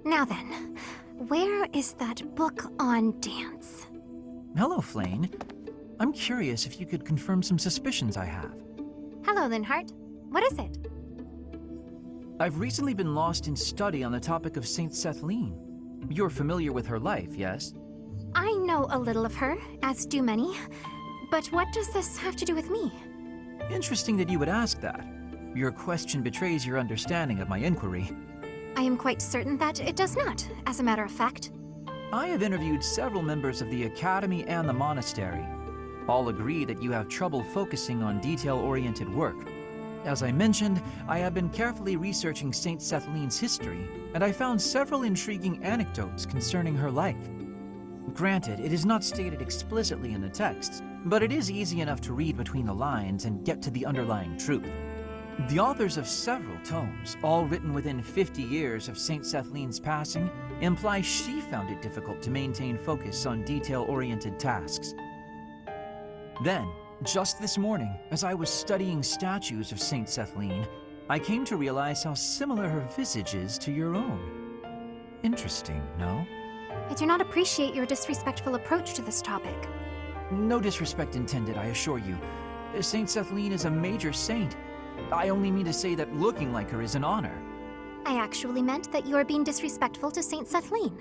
Now then, where is that book on dance? Hello, Flayn. I'm curious if you could confirm some suspicions I have. Hello, Linhardt. What is it? I've recently been lost in study on the topic of Saint Sethlene. You're familiar with her life, yes? I know a little of her, as do many. But what does this have to do with me? Interesting that you would ask that. Your question betrays your understanding of my inquiry. I am quite certain that it does not, as a matter of fact. I have interviewed several members of the Academy and the Monastery. All agree that you have trouble focusing on detail-oriented work. As I mentioned, I have been carefully researching Saint Sethlene's history, and I found several intriguing anecdotes concerning her life. Granted, it is not stated explicitly in the texts, but it is easy enough to read between the lines and get to the underlying truth. The authors of several tomes, all written within 50 years of Saint Sethlene's passing, imply she found it difficult to maintain focus on detail-oriented tasks. Then, just this morning, as I was studying statues of Saint Sethlene, I came to realize how similar her visage is to your own. Interesting, no? I do not appreciate your disrespectful approach to this topic. No disrespect intended, I assure you. Saint Sethlene is a major saint. I only mean to say that looking like her is an honor. I actually meant that you are being disrespectful to Saint Sethlene.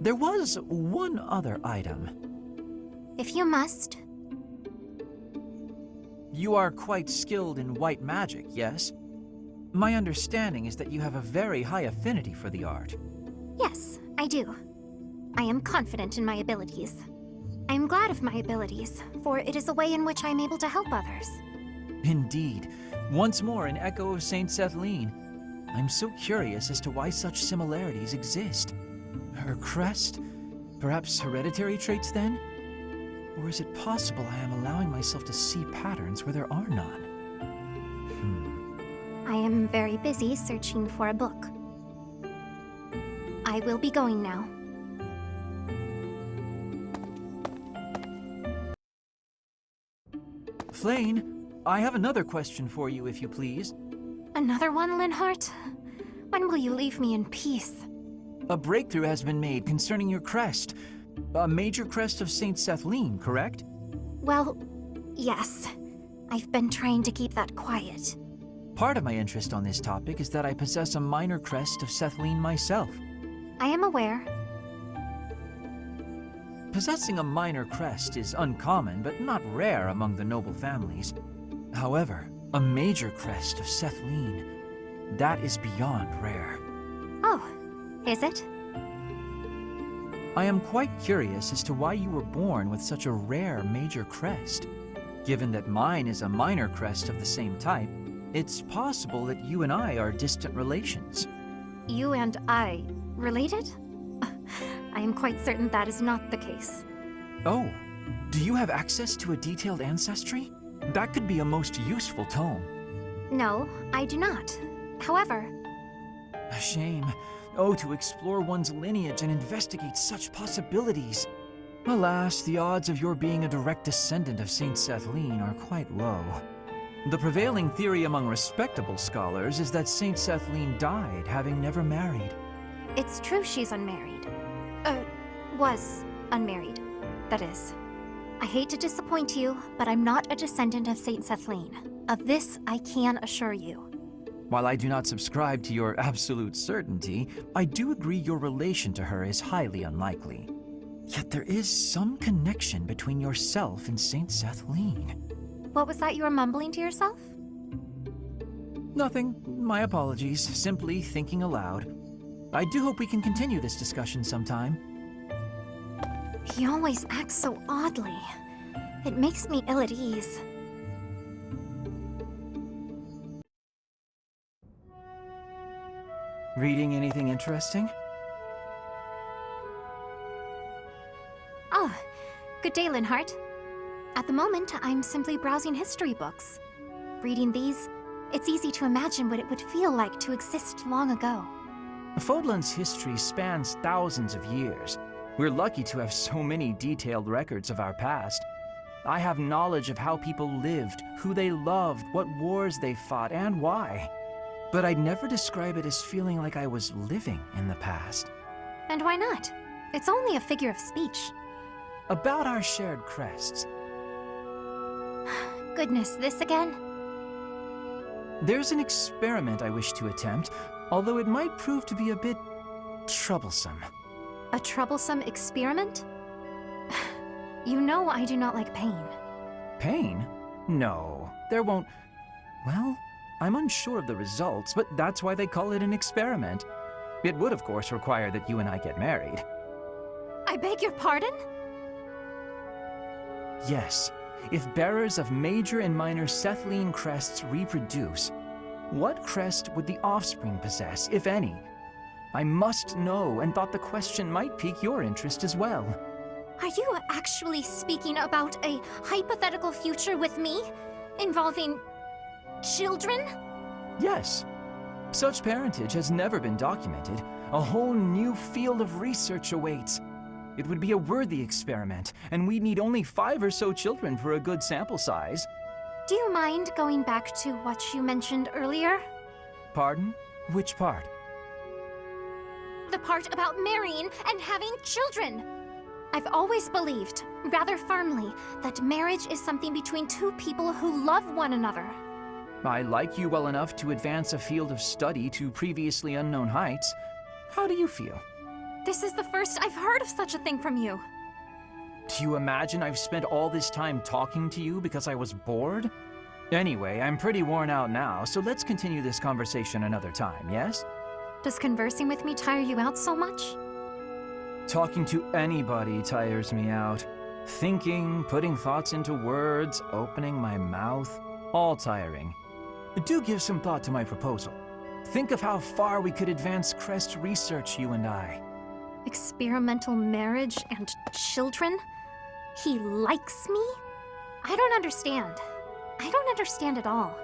There was one other item. If you must. You are quite skilled in white magic, yes? My understanding is that you have a very high affinity for the art. Yes, I do. I am confident in my abilities. I am glad of my abilities, for it is a way in which I am able to help others. Indeed. Once more an echo of Saint Sethlene. I'm so curious as to why such similarities exist. Her crest? Perhaps hereditary traits then? Or is it possible I am allowing myself to see patterns where there are none? I am very busy searching for a book. I will be going now. Flayn, I have another question for you, if you please. Another one, Linhardt? When will you leave me in peace? A breakthrough has been made concerning your crest. A major crest of Saint Sethlene, correct? Well, yes. I've been trying to keep that quiet. Part of my interest on this topic is that I possess a minor crest of Sethlene myself. I am aware. Possessing a minor crest is uncommon, but not rare among the noble families. However, a major crest of Sethlene, that is beyond rare. Oh, is it? I am quite curious as to why you were born with such a rare major crest. Given that mine is a minor crest of the same type, it's possible that you and I are distant relations. You and I related? I am quite certain that is not the case. Oh, do you have access to a detailed ancestry? That could be a most useful tome. No, I do not. However... A shame. Oh, to explore one's lineage and investigate such possibilities. Alas, the odds of your being a direct descendant of Saint Sethlene are quite low. The prevailing theory among respectable scholars is that Saint Sethlene died having never married. It's true she's unmarried. Was unmarried, that is. I hate to disappoint you, but I'm not a descendant of Saint Sethlene. Of this, I can assure you. While I do not subscribe to your absolute certainty, I do agree your relation to her is highly unlikely. Yet there is some connection between yourself and Saint Sethlene. What was that you were mumbling to yourself? Nothing. My apologies. Simply thinking aloud. I do hope we can continue this discussion sometime. He always acts so oddly. It makes me ill at ease. Reading anything interesting? Oh, good day, Linhardt. At the moment, I'm simply browsing history books. Reading these, it's easy to imagine what it would feel like to exist long ago. Fodlan's history spans thousands of years. We're lucky to have so many detailed records of our past. I have knowledge of how people lived, who they loved, what wars they fought, and why. but I'd never describe it as feeling like I was living in the past. And why not? It's only a figure of speech. About our shared crests. Goodness, this again? There's an experiment I wish to attempt, although it might prove to be a bit troublesome. A troublesome experiment? You know I do not like pain. Pain? No, there won't... Well, I'm unsure of the results, but that's why they call it an experiment. It would, of course, require that you and I get married. I beg your pardon? Yes. If bearers of major and minor Sethlene crests reproduce, what crest would the offspring possess, if any? I must know, and thought the question might pique your interest as well. Are you actually speaking about a hypothetical future with me? Involving... children? Yes. Such parentage has never been documented. A whole new field of research awaits. It would be a worthy experiment, and we'd need only 5 or so children for a good sample size. Do you mind going back to what you mentioned earlier? Pardon? Which part? The part about marrying and having children! I've always believed, rather firmly, that marriage is something between two people who love one another. I like you well enough to advance a field of study to previously unknown heights. How do you feel? This is the first I've heard of such a thing from you. Do you imagine I've spent all this time talking to you because I was bored? Anyway, I'm pretty worn out now, so let's continue this conversation another time, yes? Does conversing with me tire you out so much? Talking to anybody tires me out. Thinking, putting thoughts into words, opening my mouth, all tiring. Do give some thought to my proposal. Think of how far we could advance crest research, you and I. Experimental marriage and children? He likes me? I don't understand. I don't understand at all.